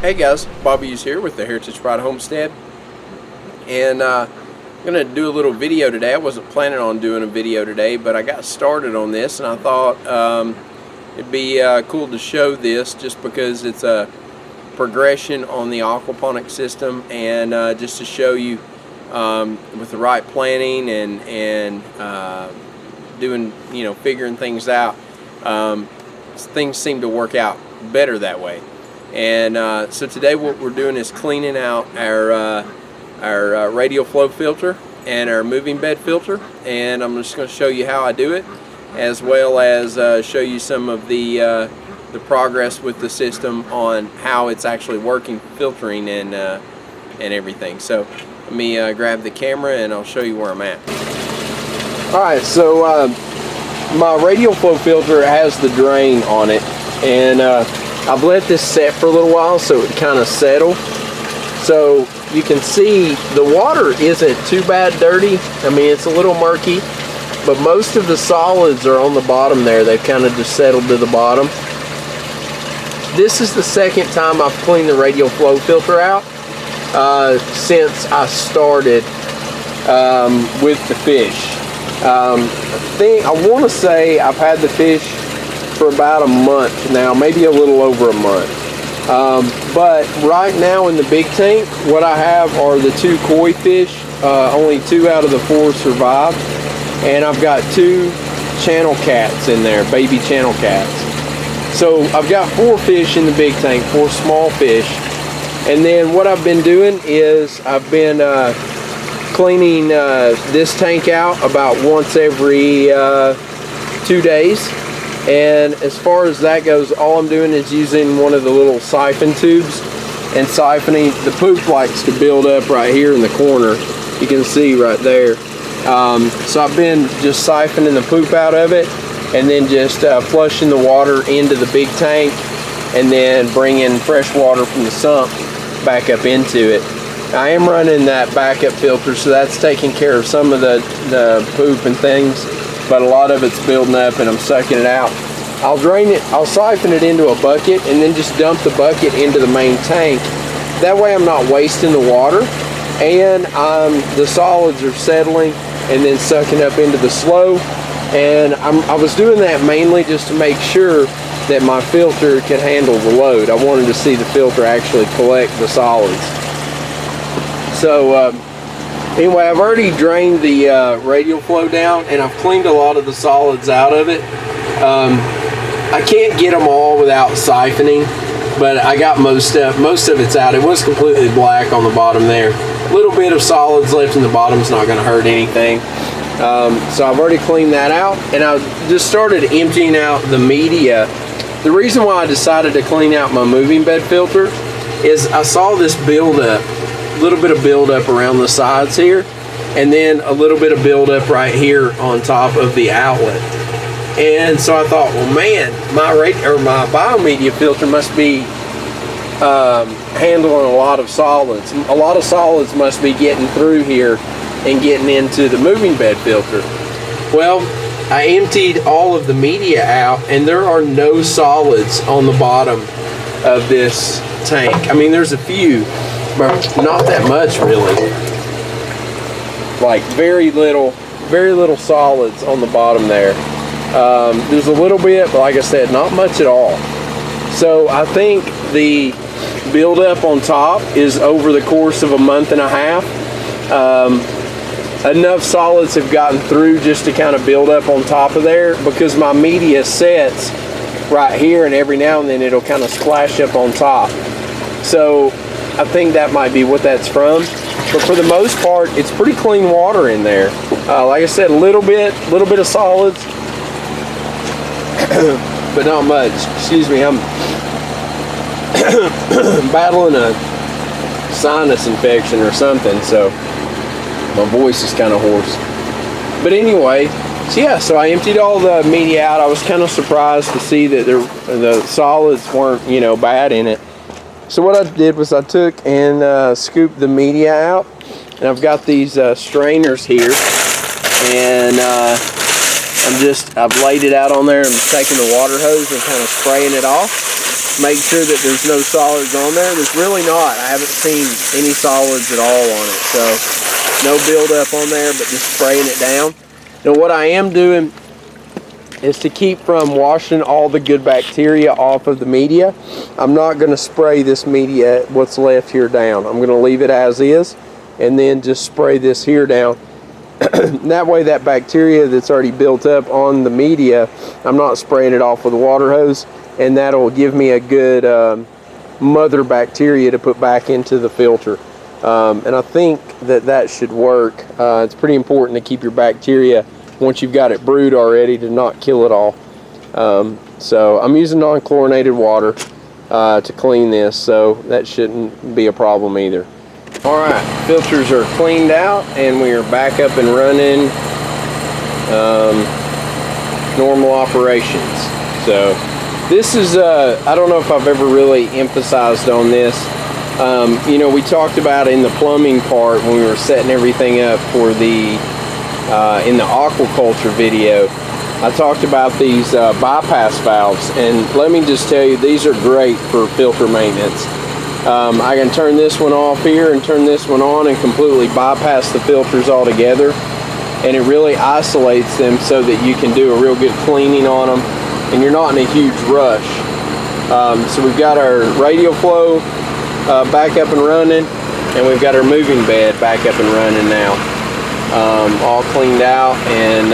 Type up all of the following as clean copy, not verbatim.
Hey guys, Bob Hughes here with the Heritage Pride Homestead, and I'm going to do a little video today. I wasn't planning on doing a video today, but I got started on this and I thought it'd be cool to show this just because it's a progression on the aquaponics system, and just to show you with the right planning and doing, figuring things out, things seem to work out better that way. And so today what we're doing is cleaning out our radial flow filter and our moving bed filter, and I'm just going to show you how I do it, as well as show you some of the progress with the system on how it's actually working, filtering and everything. So let me grab the camera and I'll show you where I'm at. Alright, so my radial flow filter has the drain on it, and I've let this set for a little while so it kind of settle. So you can see the water isn't too bad dirty. I mean, it's a little murky, but most of the solids are on the bottom there. They've kind of just settled to the bottom. This is the second time I've cleaned the radial flow filter out since I started with the fish. I want to say I've had the fish for about a month now, maybe a little over a month. But right now in the big tank, what I have are the 2 koi fish. Only 2 out of the 4 survived, and I've got 2 channel cats in there, baby channel cats. So I've got 4 fish in the big tank, 4 small fish. And then what I've been doing is I've been cleaning this tank out about once every 2 days. And as far as that goes, all I'm doing is using one of the little siphon tubes and siphoning. The poop likes to build up right here in the corner. You can see right there. So I've been just siphoning the poop out of it, and then just flushing the water into the big tank, and then bringing fresh water from the sump back up into it. I am running that backup filter, so that's taking care of some of the poop and things, but a lot of it's building up and I'm sucking it out. I'll drain it, I'll siphon it into a bucket and then just dump the bucket into the main tank. That way I'm not wasting the water, and the solids are settling and then sucking up into the slow. And I was doing that mainly just to make sure that my filter could handle the load. I wanted to see the filter actually collect the solids. So anyway, I've already drained the radial flow down, and I've cleaned a lot of the solids out of it. I can't get them all without siphoning, but I got most of it's out. It was completely black on the bottom there. A little bit of solids left in the bottom's not going to hurt anything. So I've already cleaned that out, and I just started emptying out the media. The reason why I decided to clean out my moving bed filter is I saw this buildup. A little bit of buildup around the sides here, and then a little bit of buildup right here on top of the outlet. And so I thought, well, man, my biomedia filter must be handling a lot of solids. A lot of solids must be getting through here and getting into the moving bed filter. Well, I emptied all of the media out, and there are no solids on the bottom of this tank. I mean, there's a few, but not that much really. Like very little solids on the bottom there. There's a little bit, but like I said, not much at all. So I think the buildup on top is over the course of a month and a half. Enough solids have gotten through just to kind of build up on top of there, because my media sets right here, and every now and then it'll kind of splash up on top. So I think that might be what that's from. But for the most part, it's pretty clean water in there. Like I said, a little bit of solids, but not much. Excuse me, I'm battling a sinus infection or something, so my voice is kind of hoarse. But anyway, so I emptied all the media out. I was kind of surprised to see that the solids weren't, bad in it. So what I did was I took and scooped the media out, and I've got these strainers here, and I've laid it out on there and taking the water hose and kind of spraying it off. make sure that there's no solids on there. There's really not. I haven't seen any solids at all on it, so no buildup on there, but just spraying it down. Now what I am doing is to keep from washing all the good bacteria off of the media. I'm not going to spray this media, what's left here, down. I'm going to leave it as is and then just spray this here down. That way that bacteria that's already built up on the media, I'm not spraying it off with a water hose, and that'll give me a good mother bacteria to put back into the filter. And I think that that should work. It's pretty important to keep your bacteria, once you've got it brewed already, to not kill it all. So I'm using non-chlorinated water to clean this, so that shouldn't be a problem either. Alright, filters are cleaned out and we are back up and running normal operations. So this is, I don't know if I've ever really emphasized on this. You know, we talked about in the plumbing part when we were setting everything up for the in the aquaculture video. I talked about these bypass valves, and let me just tell you, these are great for filter maintenance. I can turn this one off here and turn this one on and completely bypass the filters altogether, and it really isolates them so that you can do a real good cleaning on them and you're not in a huge rush. So we've got our radial flow back up and running, and we've got our moving bed back up and running now. All cleaned out and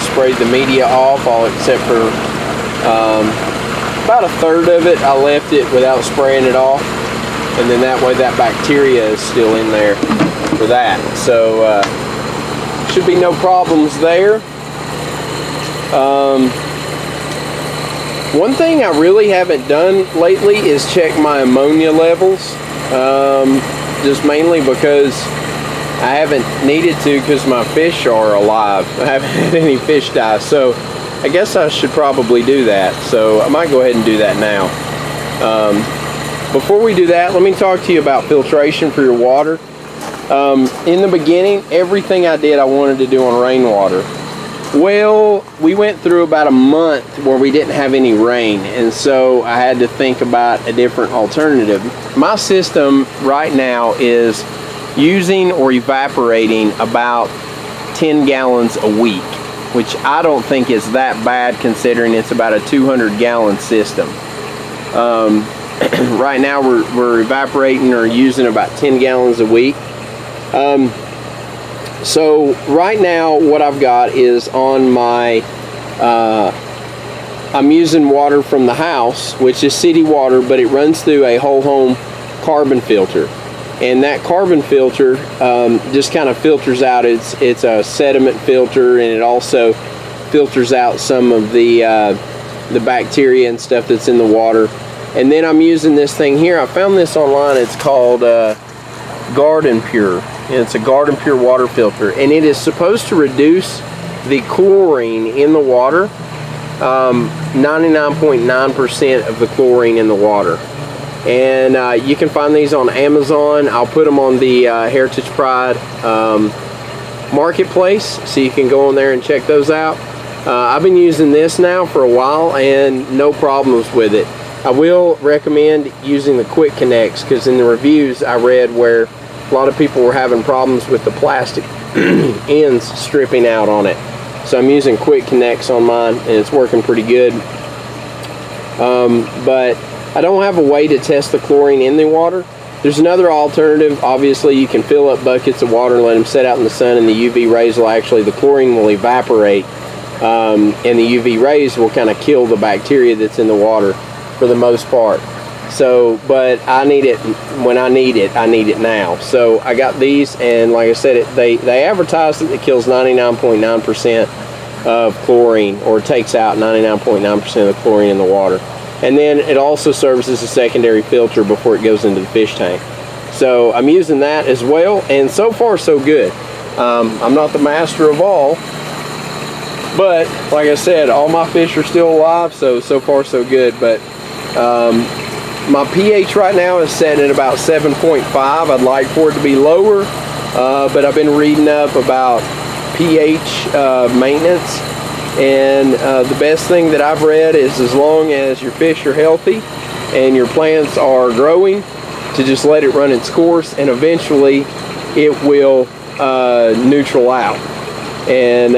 sprayed the media off, all except for about a third of it. I left it without spraying it off, and then that way that bacteria is still in there for that. So should be no problems there. One thing I really haven't done lately is check my ammonia levels, just mainly because I haven't needed to, because my fish are alive. I haven't had any fish die, so I guess I should probably do that. So I might go ahead and do that now. Before we do that, let me talk to you about filtration for your water. In the beginning, everything I did I wanted to do on rainwater. Well, we went through about a month where we didn't have any rain, and so I had to think about a different alternative. My system right now is using or evaporating about 10 gallons a week, which I don't think is that bad considering it's about a 200-gallon system. Right now we're evaporating or using about 10 gallons a week. So right now what I've got is on my, I'm using water from the house, which is city water, but it runs through a whole home carbon filter. And that carbon filter just kind of filters out, it's a sediment filter, and it also filters out some of the bacteria and stuff that's in the water. And then I'm using this thing here. I found this online. It's called Garden Pure. And it's a Garden Pure water filter, and it is supposed to reduce the chlorine in the water, 99.9% of the chlorine in the water. And you can find these on Amazon. I'll put them on the Heritage Pride marketplace, so you can go on there and check those out. I've been using this now for a while and no problems with it. I will recommend using the Quick Connects, because in the reviews I read where a lot of people were having problems with the plastic ends stripping out on it. So I'm using Quick Connects on mine, and it's working pretty good. But I don't have a way to test the chlorine in the water. There's another alternative. Obviously, you can fill up buckets of water and let them set out in the sun, and the UV rays will actually, the chlorine will evaporate, and the UV rays will kind of kill the bacteria that's in the water for the most part. So, but I need it when I need it now. So I got these, and like I said, they advertise that it kills 99.9% of chlorine, or takes out 99.9% of the chlorine in the water. And then it also serves as a secondary filter before it goes into the fish tank. So I'm using that as well, and so far so good. I'm not the master of all, but like I said, all my fish are still alive, so far so good. But my pH right now is setting at about 7.5. I'd like for it to be lower, but I've been reading up about pH maintenance, and the best thing that I've read is as long as your fish are healthy and your plants are growing, to just let it run its course, and eventually it will neutral out. And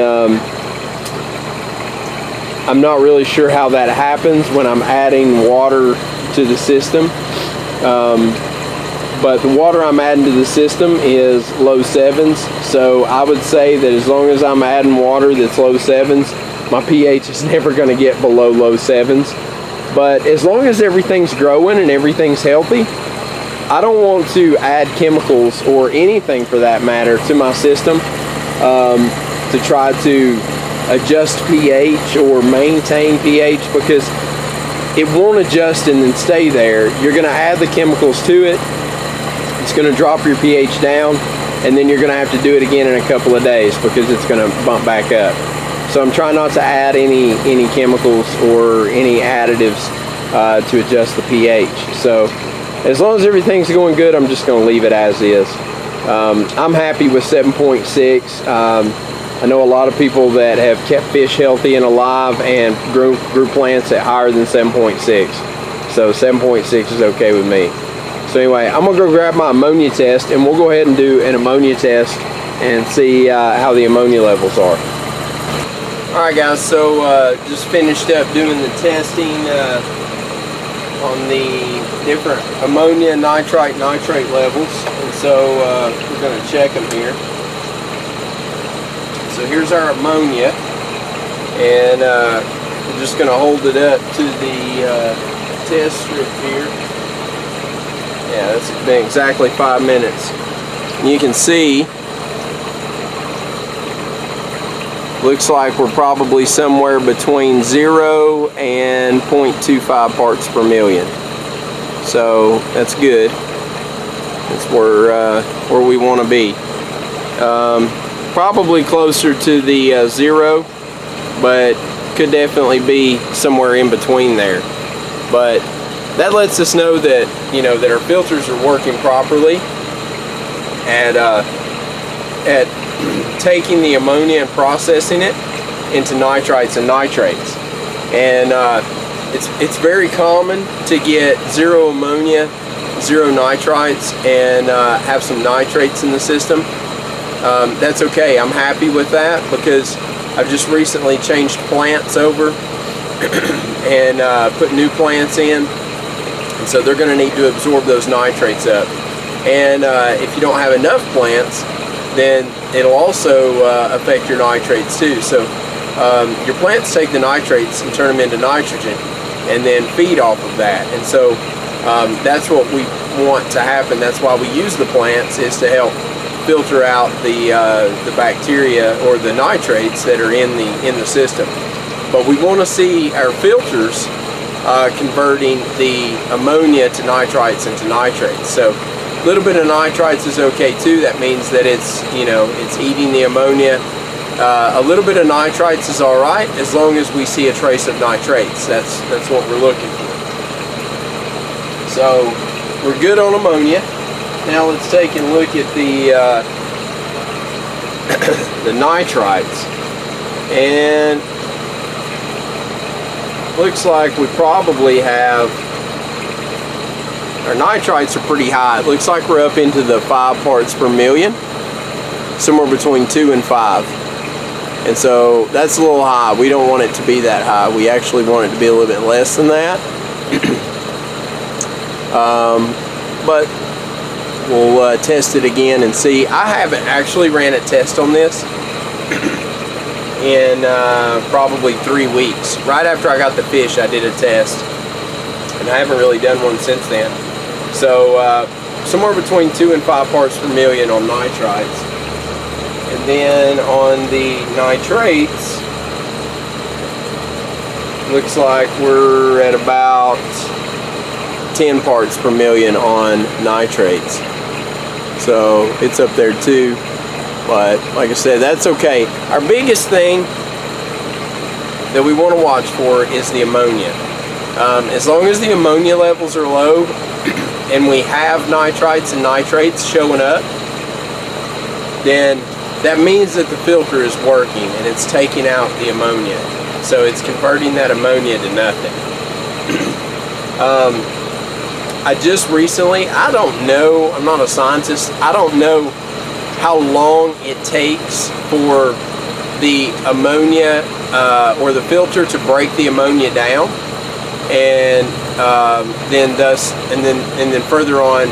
I'm not really sure how that happens when I'm adding water to the system. But the water I'm adding to the system is low 7s, so I would say that as long as I'm adding water that's low 7s, my pH is never going to get below low 7s. But as long as everything's growing and everything's healthy, I don't want to add chemicals or anything for that matter to my system to try to adjust pH or maintain pH, because it won't adjust and then stay there. You're going to add the chemicals to it, it's going to drop your pH down, and then you're going to have to do it again in a couple of days because it's going to bump back up. So I'm trying not to add any chemicals or any additives to adjust the pH. So as long as everything's going good, I'm just going to leave it as is. I'm happy with 7.6. I know a lot of people that have kept fish healthy and alive and grew plants at higher than 7.6. So 7.6 is okay with me. So anyway, I'm going to go grab my ammonia test, and we'll go ahead and do an ammonia test and see how the ammonia levels are. Alright guys, so just finished up doing the testing on the different ammonia, nitrite levels, and so we're going to check them here. So here's our ammonia, and we're just going to hold it up to the test strip here. Yeah, that's been exactly 5 minutes. And you can see, looks like we're probably somewhere between 0 and 0.25 parts per million. So that's good. That's where we want to be. Probably closer to the 0, but could definitely be somewhere in between there. But that lets us know that, you know, that our filters are working properly at taking the ammonia and processing it into nitrites and nitrates. And it's very common to get 0 ammonia, 0 nitrites, and have some nitrates in the system. That's okay. I'm happy with that because I've just recently changed plants over and put new plants in, and so they're going to need to absorb those nitrates up. And if you don't have enough plants, then it'll also affect your nitrates too. So your plants take the nitrates and turn them into nitrogen and then feed off of that. And so that's what we want to happen. That's why we use the plants, is to help filter out the bacteria or the nitrates that are in the system. But we want to see our filters converting the ammonia to nitrites and to nitrates. So a little bit of nitrites is okay too. That means that it's, you know, it's eating the ammonia. A little bit of nitrites is all right as long as we see a trace of nitrates. That's what we're looking for. So we're good on ammonia. Now let's take a look at the the nitrites, and looks like we probably have, our nitrites are pretty high. It looks like we're up into the 5 parts per million, somewhere between 2 and 5. And so that's a little high. We don't want it to be that high. We actually want it to be a little bit less than that. But we'll test it again and see. I haven't actually ran a test on this in probably 3 weeks. Right after I got the fish, I did a test, and I haven't really done one since then. So somewhere between 2 and 5 parts per million on nitrites. And then on the nitrates, looks like we're at about 10 parts per million on nitrates. So it's up there too. But like I said, that's okay. Our biggest thing that we want to watch for is the ammonia. As long as the ammonia levels are low and we have nitrites and nitrates showing up, then that means that the filter is working and it's taking out the ammonia. So it's converting that ammonia to nothing. I just recently, I don't know, I'm not a scientist, I don't know how long it takes for the ammonia or the filter to break the ammonia down, and then further on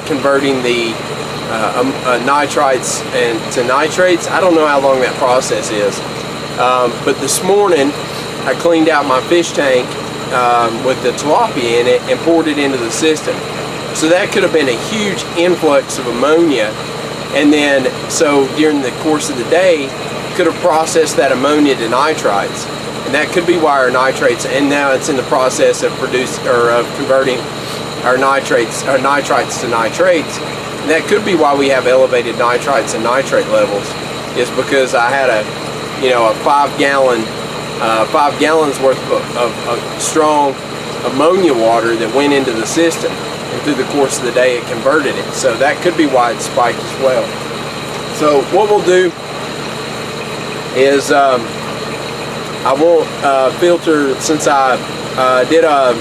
converting the nitrites to nitrates. I don't know how long that process is, but this morning I cleaned out my fish tank with the tilapia in it and poured it into the system. So that could have been a huge influx of ammonia, and then so during the course of the day could have processed that ammonia to nitrites, and that could be why our nitrates, and now it's in the process of converting our nitrites to nitrates. And that could be why we have elevated nitrites and nitrate levels, is because I had a 5 gallons worth of strong ammonia water that went into the system, and through the course of the day it converted it. So that could be why it spiked as well. So what we'll do is I won't filter, since I did a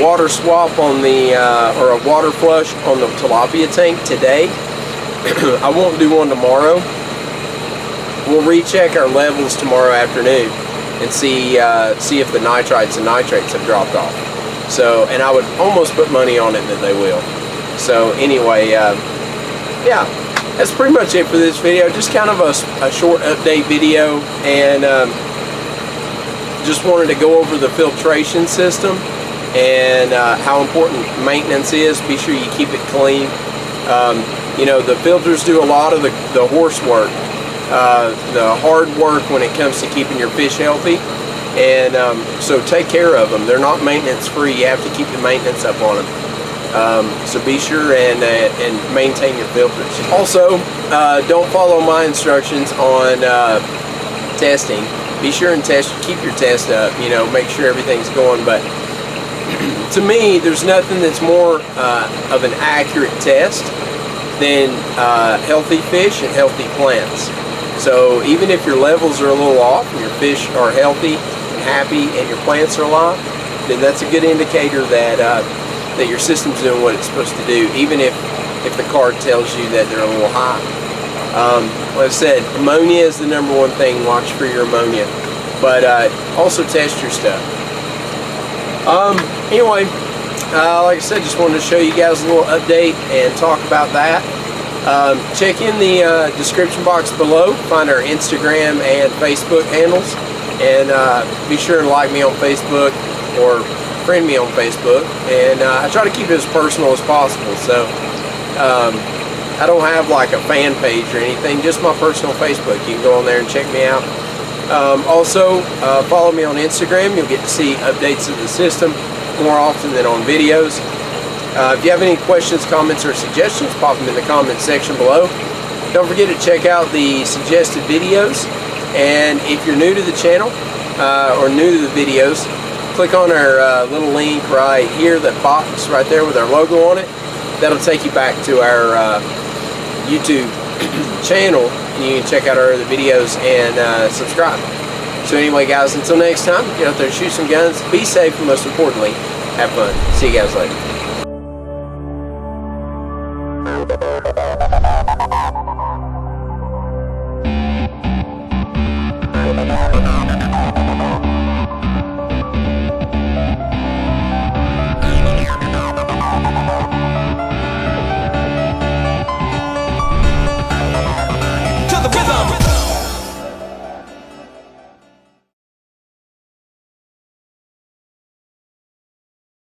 water swap on the or a water flush on the tilapia tank today. I won't do one tomorrow. We'll recheck our levels tomorrow afternoon and see if the nitrites and nitrates have dropped off. So, and I would almost put money on it that they will. So anyway, yeah, that's pretty much it for this video. Just kind of a short update video, and just wanted to go over the filtration system and how important maintenance is. Be sure you keep it clean. The filters do a lot of the horse work, the hard work when it comes to keeping your fish healthy, and so take care of them. They're not maintenance free. You have to keep the maintenance up on them. So be sure and maintain your filters. Also, don't follow my instructions on testing. Be sure and keep your test up, make sure everything's going. But to me, there's nothing that's more of an accurate test than healthy fish and healthy plants. So even if your levels are a little off and your fish are healthy and happy and your plants are alive, then that's a good indicator that that your system's doing what it's supposed to do, even if the card tells you that they're a little high. Like I said, ammonia is the #1 thing. Watch for your ammonia, but also test your stuff. Anyway, like I said, just wanted to show you guys a little update and talk about that. Check in the description box below, find our Instagram and Facebook handles, and be sure to like me on Facebook or friend me on Facebook. And I try to keep it as personal as possible, so I don't have like a fan page or anything, just my personal Facebook. You can go on there and check me out. Also, follow me on Instagram. You'll get to see updates of the system more often than on videos. If you have any questions, comments, or suggestions, pop them in the comment section below. Don't forget to check out the suggested videos. And if you're new to the channel or new to the videos, click on our little link right here, that box right there with our logo on it. That'll take you back to our YouTube channel, and you can check out our other videos and subscribe. So anyway, guys, until next time, get out there, shoot some guns, be safe, and most importantly, have fun. See you guys later.